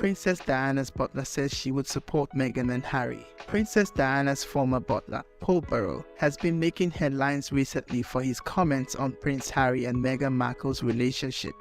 Princess Diana's butler says she would support Meghan and Harry. Princess Diana's former butler, Paul Burrell, has been making headlines recently for his comments on Prince Harry and Meghan Markle's relationship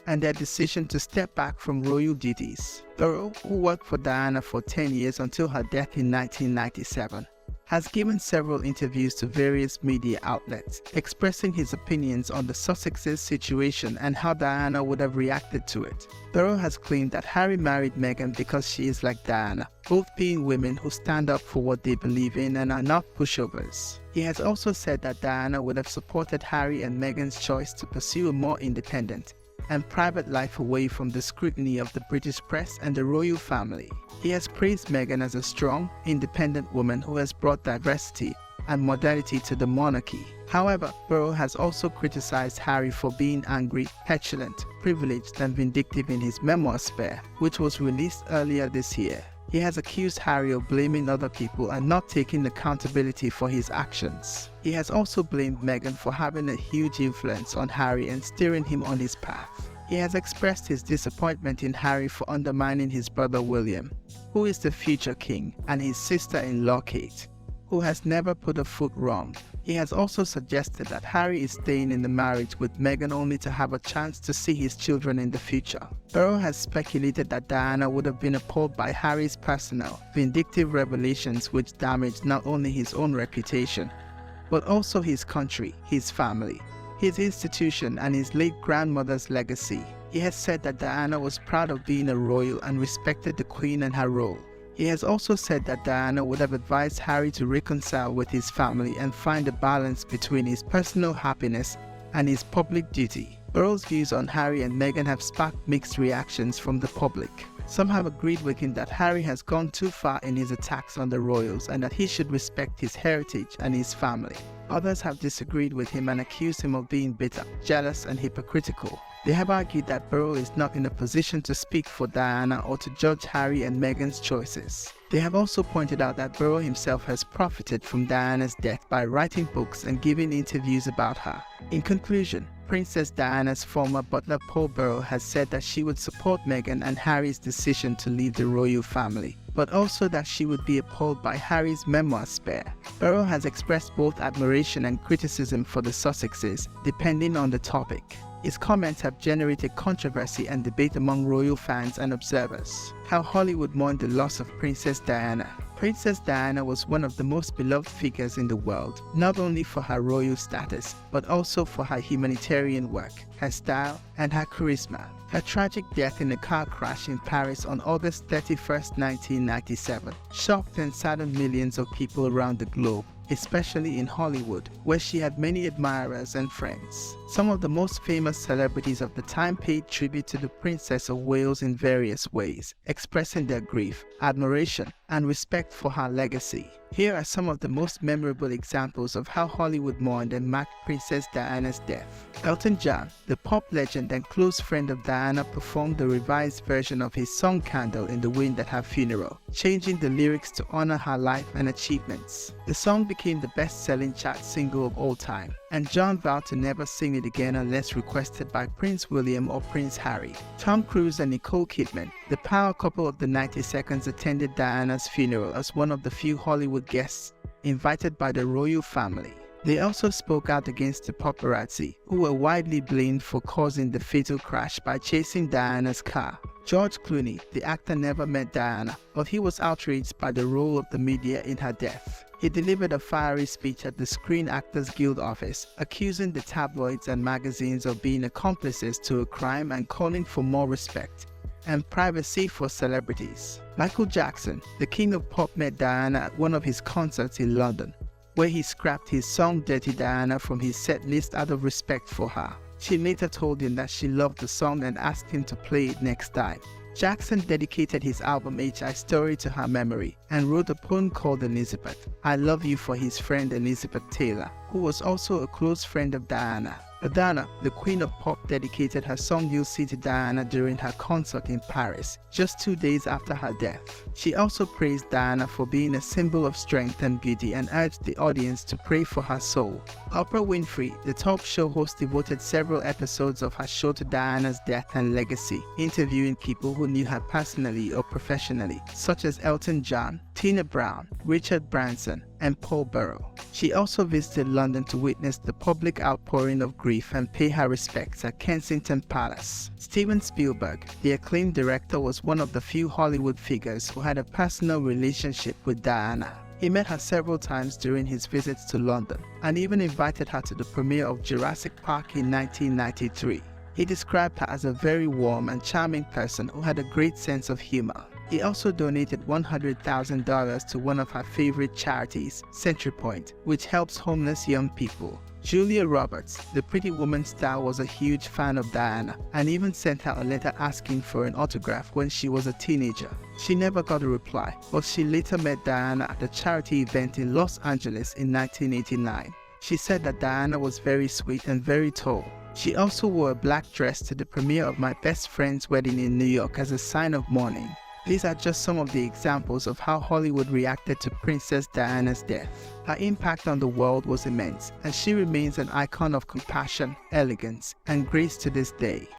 and their decision to step back from royal duties. Burrell, who worked for Diana for 10 years until her death in 1997, has given several interviews to various media outlets, expressing his opinions on the Sussexes' situation and how Diana would have reacted to it. Burrell has claimed that Harry married Meghan because she is like Diana, both being women who stand up for what they believe in and are not pushovers. He has also said that Diana would have supported Harry and Meghan's choice to pursue a more independent and private life away from the scrutiny of the British press and the royal family. He has praised Meghan as a strong, independent woman who has brought diversity and modernity to the monarchy. However, Burrell has also criticized Harry for being angry, petulant, privileged and vindictive in his memoir Spare, which was released earlier this year. He has accused Harry of blaming other people and not taking accountability for his actions. He has also blamed Meghan for having a huge influence on Harry and steering him on his path. He has expressed his disappointment in Harry for undermining his brother William, who is the future king, and his sister-in-law Kate, who has never put a foot wrong. He has also suggested that Harry is staying in the marriage with Meghan only to have a chance to see his children in the future. Burrell has speculated that Diana would have been appalled by Harry's personal, vindictive revelations which damaged not only his own reputation, but also his country, his family, his institution and his late grandmother's legacy. He has said that Diana was proud of being a royal and respected the Queen and her role. He has also said that Diana would have advised Harry to reconcile with his family and find a balance between his personal happiness and his public duty. Burrell's views on Harry and Meghan have sparked mixed reactions from the public. Some have agreed with him that Harry has gone too far in his attacks on the royals and that he should respect his heritage and his family. Others have disagreed with him and accused him of being bitter, jealous and hypocritical. They have argued that Burrell is not in a position to speak for Diana or to judge Harry and Meghan's choices. They have also pointed out that Burrell himself has profited from Diana's death by writing books and giving interviews about her. In conclusion, Princess Diana's former butler Paul Burrell has said that she would support Meghan and Harry's decision to leave the royal family, but also that she would be appalled by Harry's memoir Spare. Burrell has expressed both admiration and criticism for the Sussexes, depending on the topic. His comments have generated controversy and debate among royal fans and observers. How Hollywood mourned the loss of Princess Diana. Princess Diana was one of the most beloved figures in the world, not only for her royal status, but also for her humanitarian work, her style, and her charisma. Her tragic death in a car crash in Paris on August 31, 1997, shocked and saddened millions of people around the globe, especially in Hollywood, where she had many admirers and friends. Some of the most famous celebrities of the time paid tribute to the Princess of Wales in various ways, expressing their grief, admiration, and respect for her legacy. Here are some of the most memorable examples of how Hollywood mourned and marked Princess Diana's death. Elton John, the pop legend and close friend of Diana, performed the revised version of his song Candle in the Wind at her funeral, changing the lyrics to honor her life and achievements. The song became the best-selling chart single of all time, and John vowed to never sing it again unless requested by Prince William or Prince Harry. Tom Cruise and Nicole Kidman, the power couple of the 90 Seconds, attended Diana's funeral as one of the few Hollywood guests invited by the royal family. They also spoke out against the paparazzi, who were widely blamed for causing the fatal crash by chasing Diana's car. George Clooney, the actor, never met Diana, but he was outraged by the role of the media in her death. He delivered a fiery speech at the Screen Actors Guild office, accusing the tabloids and magazines of being accomplices to a crime and calling for more respect and privacy for celebrities. Michael Jackson, the king of pop, met Diana at one of his concerts in London, where he scrapped his song Dirty Diana from his set list out of respect for her. She later told him that she loved the song and asked him to play it next time. Jackson dedicated his album HI Story to her memory and wrote a poem called Elizabeth, I Love You, for his friend Elizabeth Taylor, who was also a close friend of Diana. Madonna, the queen of pop, dedicated her song "You'll See" to Diana during her concert in Paris, just 2 days after her death. She also praised Diana for being a symbol of strength and beauty and urged the audience to pray for her soul. Oprah Winfrey, the talk show host, devoted several episodes of her show to Diana's death and legacy, interviewing people who knew her personally or professionally, such as Elton John, Tina Brown, Richard Branson, and Paul Burrell. She also visited London to witness the public outpouring of grief and pay her respects at Kensington Palace. Steven Spielberg, the acclaimed director, was one of the few Hollywood figures who had a personal relationship with Diana. He met her several times during his visits to London and even invited her to the premiere of Jurassic Park in 1993. He described her as a very warm and charming person who had a great sense of humor. He also donated $100,000 to one of her favorite charities, CenturyPoint, which helps homeless young people. Julia Roberts, the Pretty Woman star, was a huge fan of Diana and even sent her a letter asking for an autograph when she was a teenager. She never got a reply, but she later met Diana at a charity event in Los Angeles in 1989. She said that Diana was very sweet and very tall. She also wore a black dress to the premiere of my best friend's wedding in New York as a sign of mourning. These are just some of the examples of how Hollywood reacted to Princess Diana's death. Her impact on the world was immense, and she remains an icon of compassion, elegance, and grace to this day.